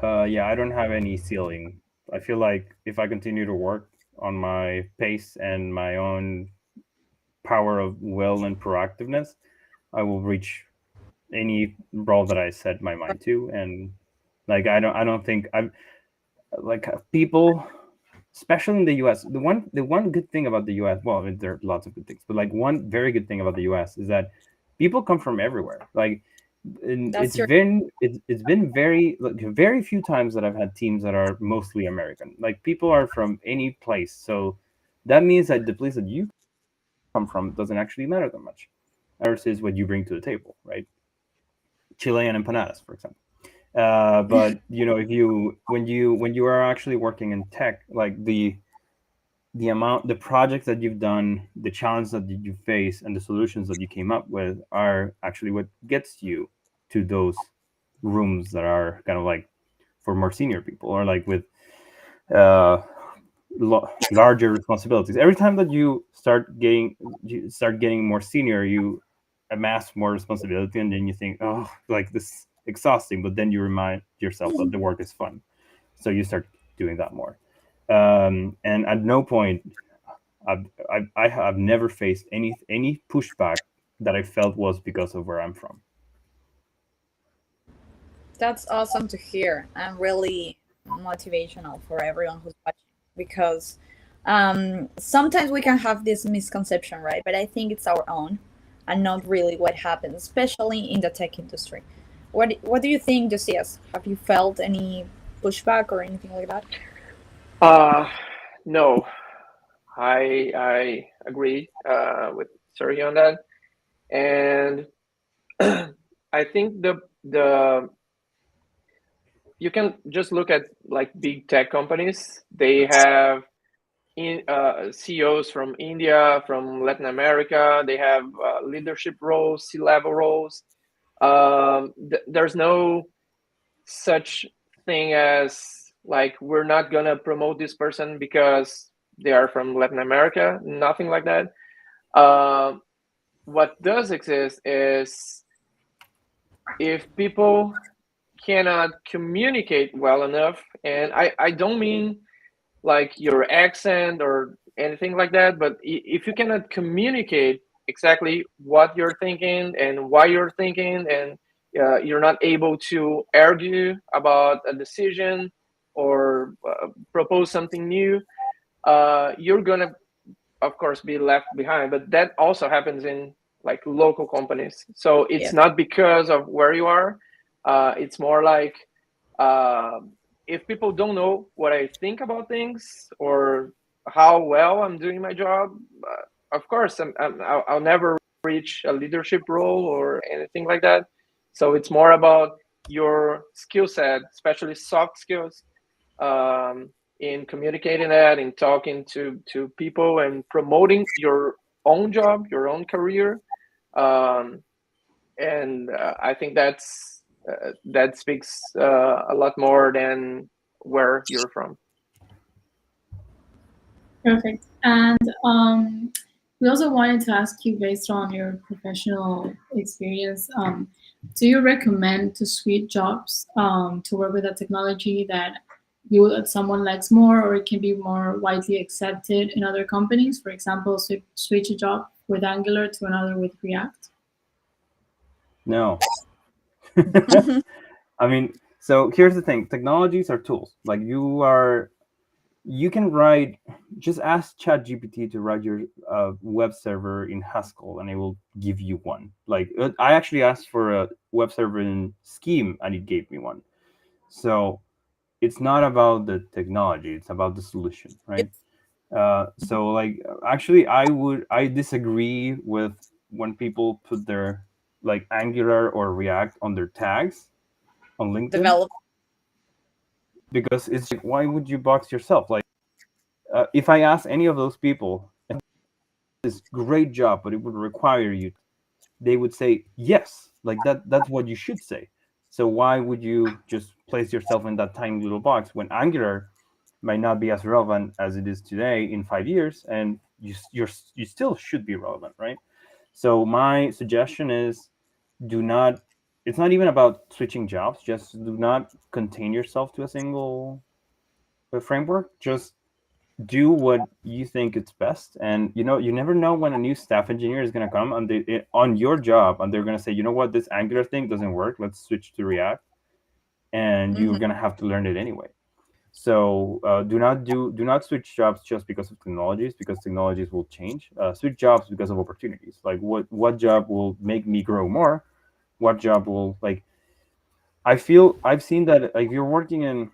I don't have any ceiling. I feel like if I continue to work on my pace and my own power of will and proactiveness, I will reach any role that I set my mind to. And like I don't think I'm like people, especially in the US. The one good thing about the US, well, I mean, there are lots of good things, but like one very good thing about the US is that people come from everywhere. Like it's been very few times that I've had teams that are mostly American. Like people are from any place, so that means that the place that you come from doesn't actually matter that much. Ours is what you bring to the table, right? Chilean empanadas, for example. But if when you are actually working in tech, like the projects that you've done, the challenges that you face, and the solutions that you came up with are actually what gets you to those rooms that are kind of like for more senior people, or like with larger responsibilities. Every time that you start getting more senior, you amass more responsibility, and then you think, oh, like this is exhausting, but then you remind yourself that the work is fun, so you start doing that more. And at no point I have never faced any pushback that I felt was because of where I'm from. That's awesome to hear, and really motivational for everyone who's watching, because sometimes we can have this misconception, right? But I think it's our own and not really what happens, especially in the tech industry. What do you think, Josias? Have you felt any pushback or anything like that? No, I agree with Sergio on that, and I think the you can just look at like big tech companies. They have CEOs from India, from Latin America. They have leadership roles, C-level roles. there's no such thing as like we're not gonna promote this person because they are from Latin America. Nothing like that. What does exist is if people cannot communicate well enough, and I don't mean like your accent or anything like that, but if you cannot communicate exactly what you're thinking and why you're thinking, and you're not able to argue about a decision or propose something new, you're gonna, of course, be left behind. But that also happens in like local companies. So it's not because of where you are. It's more like if people don't know what I think about things or how well I'm doing my job, of course, I'll never reach a leadership role or anything like that. So it's more about your skill set, especially soft skills, in communicating that, in talking to people, and promoting your own job, your own career. And I think that speaks a lot more than where you're from. Perfect. And we also wanted to ask you, based on your professional experience, do you recommend to switch jobs to work with a technology that someone likes more, or it can be more widely accepted in other companies? For example, switch a job with Angular to another with React? No. I mean, so here's the thing. Technologies are tools. Like you can write, just ask ChatGPT to write your web server in Haskell and it will give you one. Like I actually asked for a web server in Scheme and it gave me one. So it's not about the technology, it's about the solution, right? So like actually I disagree with when people put their like Angular or React on their tags on LinkedIn. Develop. Because it's like, why would you box yourself? Like if I ask any of those people, this great job, but it would require you, they would say yes. Like that's what you should say. So why would you just place yourself in that tiny little box when Angular might not be as relevant as it is today in 5 years, and you still should be relevant, right? So my suggestion is, do not. It's not even about switching jobs. Just do not contain yourself to a single framework. Just do what you think is best. And you never know when a new staff engineer is going to come on your job, and they're going to say, you know what, this Angular thing doesn't work, let's switch to React, and you're going to have to learn it anyway. So do not switch jobs just because of technologies, because technologies will change. Switch jobs because of opportunities. Like what job will make me grow more? What job will, like, I've seen that if you're working in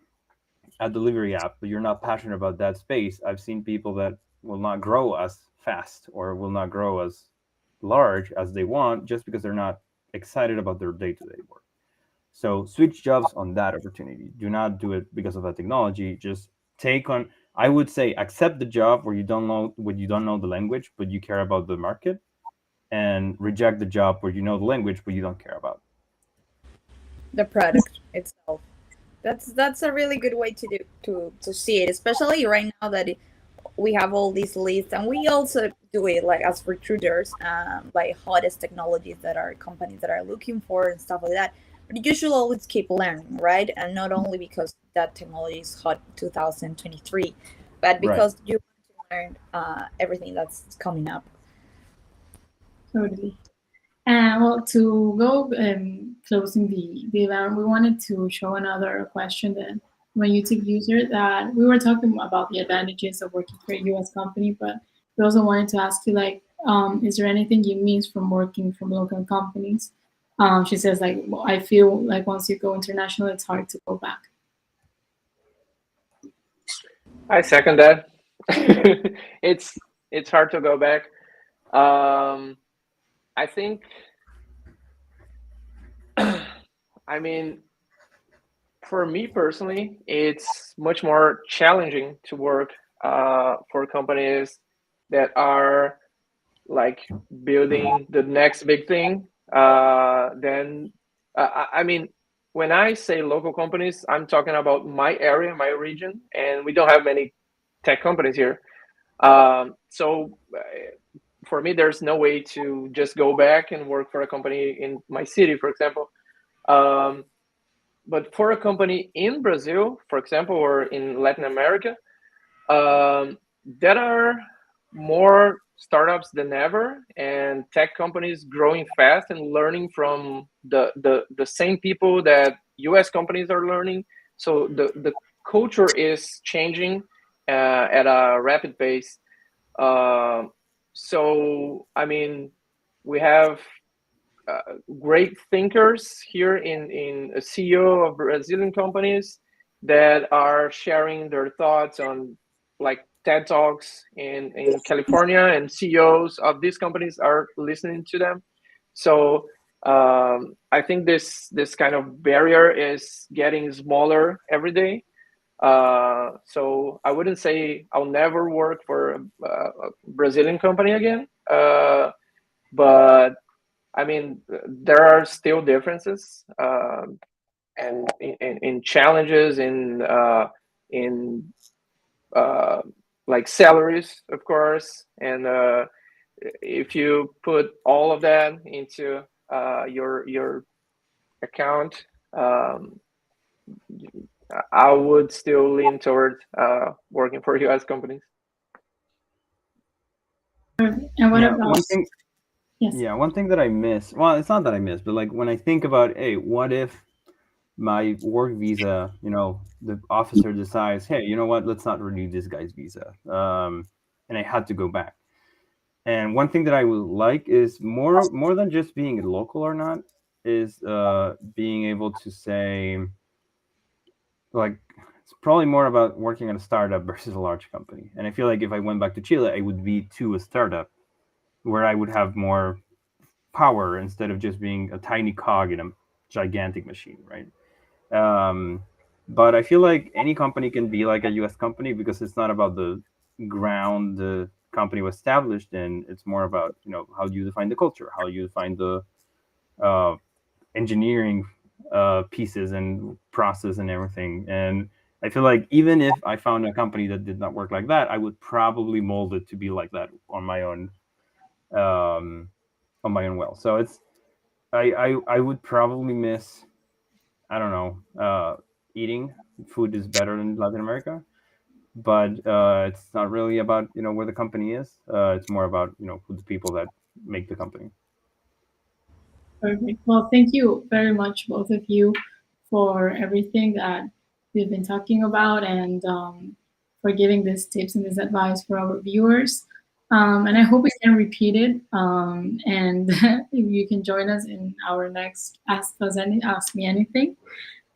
a delivery app, but you're not passionate about that space, I've seen people that will not grow as fast or will not grow as large as they want just because they're not excited about their day-to-day work. So switch jobs on that opportunity. Do not do it because of that technology. Just I would say, accept the job where you don't know the language, but you care about the market, and reject the job where you know the language, but you don't care about the product itself. That's a really good way to see it, especially right now that we have all these lists, and we also do it like as recruiters, like hottest technologies that our companies that are looking for and stuff like that. But you should always keep learning, right? And not only because that technology is hot 2023, but because you want to learn everything that's coming up. Totally. And well, to go closing the event, we wanted to show another question that from a YouTube user, that we were talking about the advantages of working for a US company, but we also wanted to ask you, like, is there anything you miss from working from local companies? She says, like, I feel like once you go international, it's hard to go back. I second that. It's hard to go back. I think, I mean, for me personally, it's much more challenging to work for companies that are like building the next big thing. then I mean, when I say local companies, I'm talking about my area, my region, and we don't have many tech companies here. So for me, there's no way to just go back and work for a company in my city, for example. But for a company in Brazil, for example, or in Latin America, there are more startups than ever, and tech companies growing fast and learning from the same people that US companies are learning. So the culture is changing at a rapid pace. So I mean, we have great thinkers here in a CEO of Brazilian companies that are sharing their thoughts on like TED Talks in California, and CEOs of these companies are listening to them. So I think this kind of barrier is getting smaller every day. So I wouldn't say I'll never work for a Brazilian company again, but I mean, there are still differences, and in challenges in like salaries, of course. And if you put all of that into your account, I would still lean toward working for US companies. And what about one thing? Yes. Yeah, one thing that I miss. Well, it's not that I miss, but like when I think about, hey, what if my work visa, the officer decides, hey, you know what, let's not renew this guy's visa, and I had to go back. And one thing that I would like is more than just being local or not, is being able to say, like, it's probably more about working at a startup versus a large company. And I feel like if I went back to Chile, I would be to a startup where I would have more power instead of just being a tiny cog in a gigantic machine, right? But I feel like any company can be like a US company, because it's not about the ground the company was established in. It's more about, how do you define the culture, how you define the engineering pieces and process and everything. And I feel like even if I found a company that did not work like that, I would probably mold it to be like that on my own well. So it's I would probably miss, I don't know, eating. Food is better in Latin America, but it's not really about where the company is. It's more about who the people that make the company. Perfect. Well, thank you very much, both of you, for everything that we've been talking about, and for giving these tips and this advice for our viewers. And I hope we can repeat it. And you can join us in our next Ask Me Anything.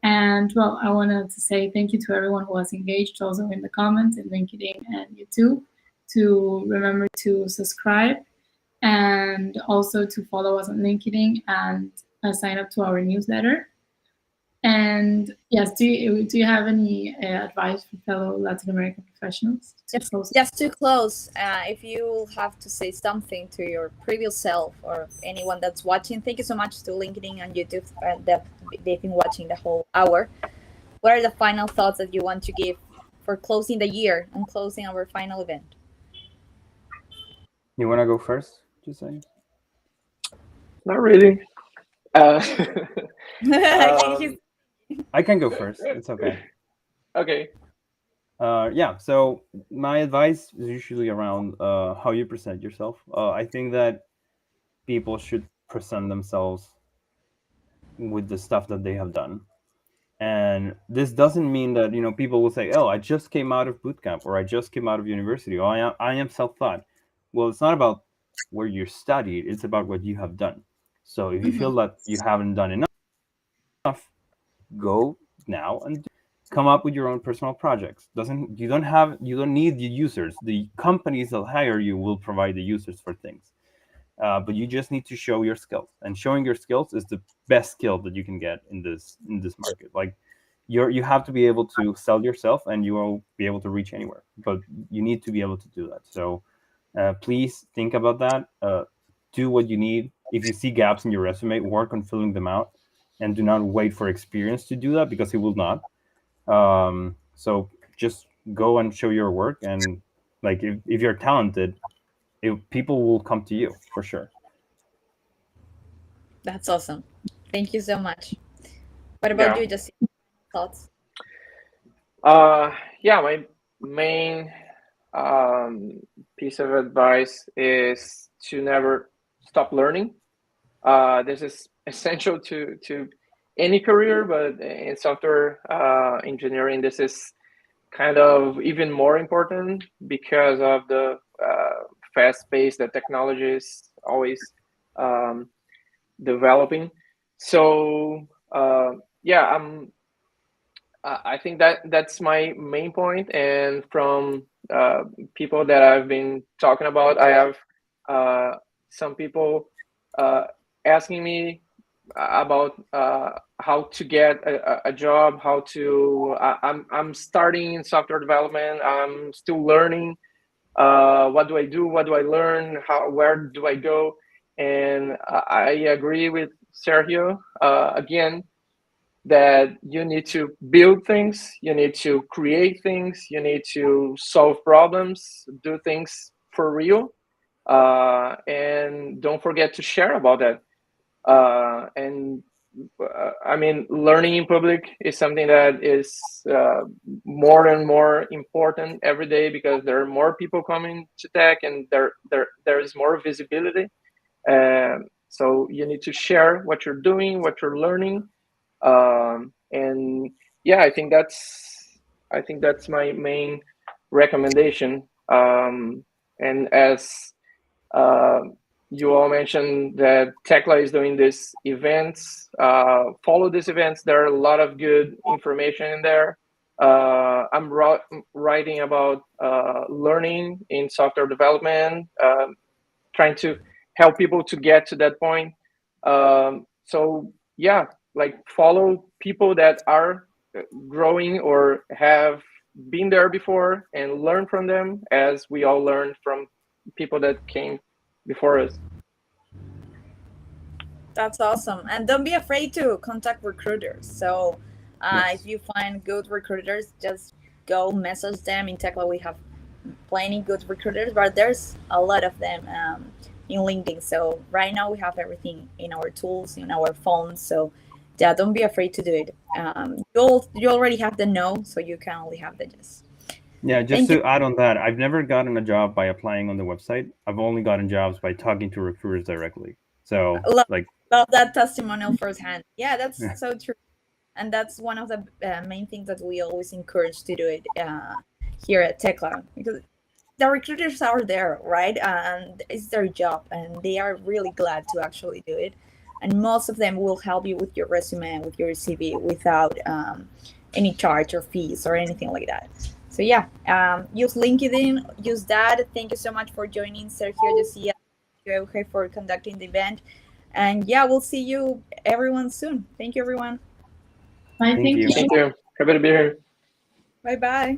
And well, I wanted to say thank you to everyone who was engaged, also in the comments in LinkedIn and YouTube. To remember to subscribe, and also to follow us on LinkedIn and sign up to our newsletter. And yes, do you have any advice for fellow Latin American professionals? Just to close, if you have to say something to your previous self or anyone that's watching, thank you so much to LinkedIn and YouTube that they've been watching the whole hour. What are the final thoughts that you want to give for closing the year and closing our final event? You want to go first, Josias? Not really. I can go first. It's okay. Okay. Yeah. So my advice is usually around how you present yourself. I think that people should present themselves with the stuff that they have done. And this doesn't mean that, people will say, oh, I just came out of boot camp, or I just came out of university, or I am self-taught. Well, it's not about where you studied. It's about what you have done. So if you feel that you haven't done enough, go now and come up with your own personal projects. You don't need the users. The companies that hire you will provide the users for things. But you just need to show your skills, and showing your skills is the best skill that you can get in this market. Like you have to be able to sell yourself, and you will be able to reach anywhere, but you need to be able to do that. So please think about that. Do what you need if you see gaps in your resume, work on filling them out, and do not wait for experience to do that, because it will not. So just go and show your work, and like if you're talented, people will come to you for sure. That's awesome. Thank you so much. What about you, Josias? Thoughts? Yeah, my main piece of advice is to never stop learning. This is essential to any career, but in software engineering, this is kind of even more important because of the fast pace that technology is always developing. So yeah, I think that's my main point. And from people that I've been talking about, I have some people asking me about how to get a job, how to. I'm starting in software development. I'm still learning. What do I do? What do I learn? Where do I go? And I agree with Sergio again, that you need to build things, you need to create things, you need to solve problems, do things for real, and don't forget to share about that. And I mean, learning in public is something that is more and more important every day, because there are more people coming to tech, and there is more visibility. So you need to share what you're doing, what you're learning. And yeah, I think that's my main recommendation. And as you all mentioned that Tekla is doing these events, follow these events. There are a lot of good information in there. I'm writing about learning in software development, trying to help people to get to that point. So yeah, like follow people that are growing or have been there before, and learn from them, as we all learned from people that came before us. That's awesome. And don't be afraid to contact recruiters. So Yes. if you find good recruiters, just go message them. In Tekla, we have plenty good recruiters, but there's a lot of them in LinkedIn. So right now we have everything in our tools, in our phones. So yeah, don't be afraid to do it. You already have the no, so you can only have the yes. Yeah, just Thank you. to add on that, I've never gotten a job by applying on the website. I've only gotten jobs by talking to recruiters directly. So Love that testimonial firsthand. Yeah, that's so true. And that's one of the main things that we always encourage to do it here at Tekla, because the recruiters are there, right? And it's their job, and they are really glad to actually do it. And most of them will help you with your resume, with your CV, without any charge or fees or anything like that. So yeah, use LinkedIn, use that. Thank you so much for joining, Sergio, Josias, for conducting the event. And yeah, we'll see you everyone soon. Thank you, everyone. Bye. Thank you. Thank you. Happy to be here. Bye-bye.